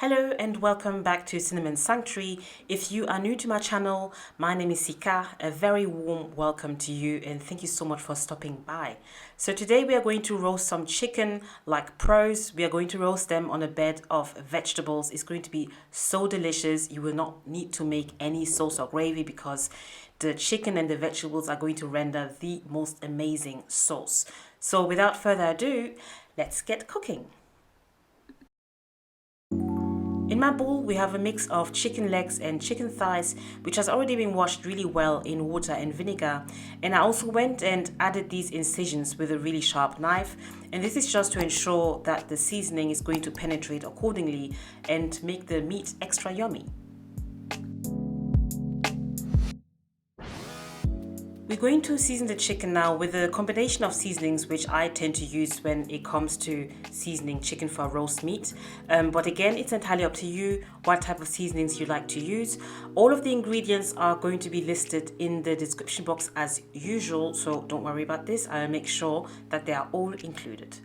Hello and welcome back to Cinnamon Sanctuary. If you are new to my channel, my name is Sika. A very warm welcome to you and thank you so much for stopping by. So today we are going to roast some chicken like pros. We are going to roast them on a bed of vegetables. It's going to be so delicious. You will not need to make any sauce or gravy because the chicken and the vegetables are going to render the most amazing sauce. So without further ado, let's get cooking. In my bowl, we have a mix of chicken legs and chicken thighs, which has already been washed really well in water and vinegar. And I also went and added these incisions with a really sharp knife. And this is just to ensure that the seasoning is going to penetrate accordingly and make the meat extra yummy. We're going to season the chicken now with a combination of seasonings which I tend to use when it comes to seasoning chicken for roast meat. But again, it's entirely up to you what type of seasonings you like to use. All of the ingredients are going to be listed in the description box as usual, so don't worry about this. I'll make sure that they are all included.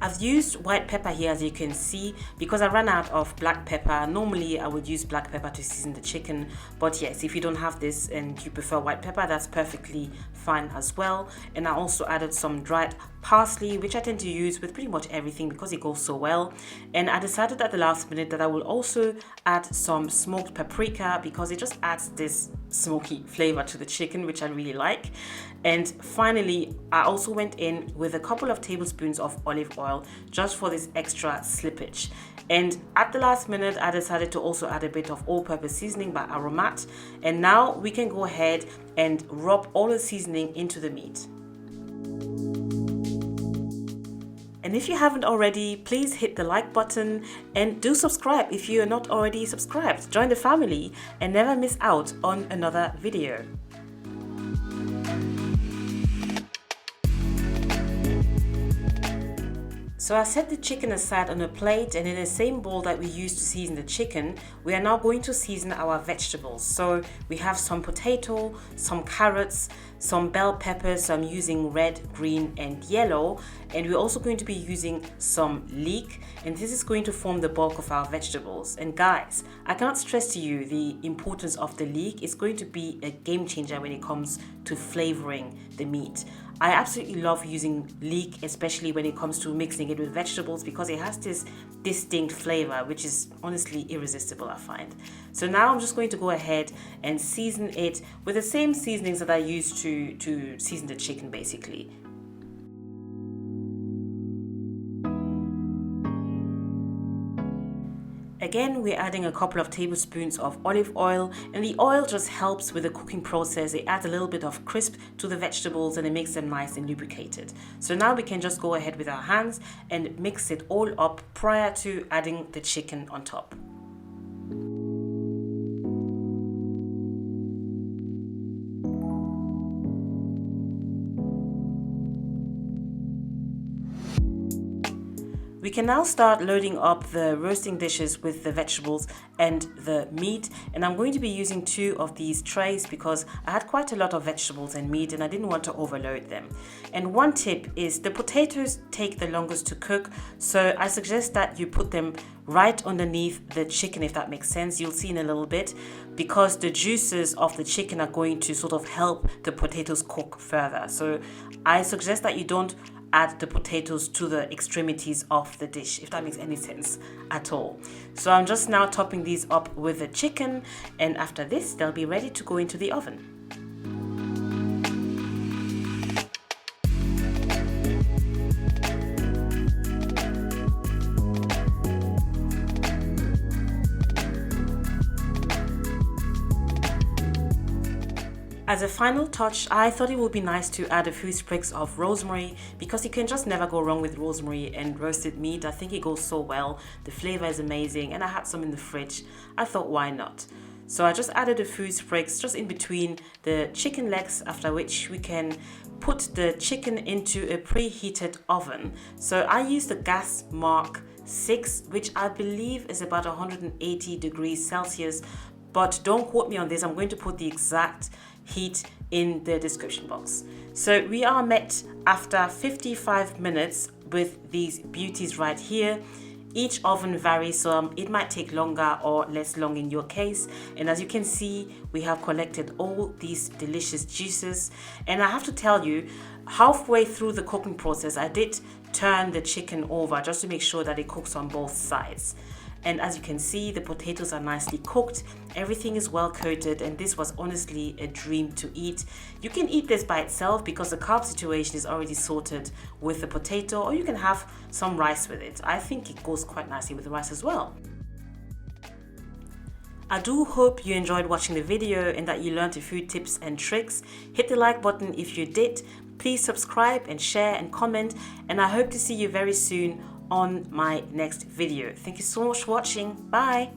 I've used white pepper here, as you can see, because I ran out of black pepper. Normally I would use black pepper to season the chicken, but yes, if you don't have this and you prefer white pepper, that's perfectly fine as well. And I also added some dried parsley, which I tend to use with pretty much everything because it goes so well. And I decided at the last minute that I will also add some smoked paprika because it just adds this smoky flavor to the chicken, which I really like. And finally, I also went in with a couple of tablespoons of olive oil just for this extra slippage. And at the last minute, I decided to also add a bit of all-purpose seasoning by Aromat. And now we can go ahead and rub all the seasoning into the meat. And if you haven't already, please hit the like button and do subscribe if you are not already subscribed. Join the family and never miss out on another video. So I set the chicken aside on a plate, and in the same bowl that we used to season the chicken, we are now going to season our vegetables. So we have some potato, some carrots, some bell peppers. So I'm using red, green and yellow, and we're also going to be using some leek, and this is going to form the bulk of our vegetables. And guys, I cannot stress to you the importance of the leek. It's going to be a game changer when it comes to flavoring the meat. I absolutely love using leek, especially when it comes to mixing it with vegetables, because it has this distinct flavor, which is honestly irresistible, I find. So now I'm just going to go ahead and season it with the same seasonings that I used to season the chicken, basically. Again, we're adding a couple of tablespoons of olive oil, and the oil just helps with the cooking process. It adds a little bit of crisp to the vegetables and it makes them nice and lubricated. So now we can just go ahead with our hands and mix it all up prior to adding the chicken on top. We can now start loading up the roasting dishes with the vegetables and the meat, and I'm going to be using 2 of these trays because I had quite a lot of vegetables and meat and I didn't want to overload them. And one tip is the potatoes take the longest to cook, so I suggest that you put them right underneath the chicken, if that makes sense. You'll see in a little bit, because the juices of the chicken are going to sort of help the potatoes cook further. So I suggest that you don't add the potatoes to the extremities of the dish, if that makes any sense at all. So I'm just now topping these up with the chicken, and after this they'll be ready to go into the oven. As a final touch, I thought it would be nice to add a few sprigs of rosemary, because you can just never go wrong with rosemary and roasted meat. I think it goes so well. The flavor is amazing, and I had some in the fridge. I thought, why not? So I just added a few sprigs just in between the chicken legs, after which we can put the chicken into a preheated oven. So I use the gas mark 6, which I believe is about 180 degrees Celsius, but don't quote me on this. I'm going to put the exact heat in the description box. So we are met after 55 minutes with these beauties right here. Each oven varies, so it might take longer or less long in your case. And as you can see, we have collected all these delicious juices. And I have to tell you, halfway through the cooking process, I did turn the chicken over just to make sure that it cooks on both sides. And as you can see, the potatoes are nicely cooked, everything is well coated, and this was honestly a dream to eat. You can eat this by itself because the carb situation is already sorted with the potato, or you can have some rice with it. I think it goes quite nicely with the rice as well. I do hope you enjoyed watching the video and that you learned a few tips and tricks. Hit the like button if you did. Please subscribe and share and comment, and I hope to see you very soon on my next video. Thank you so much for watching. Bye.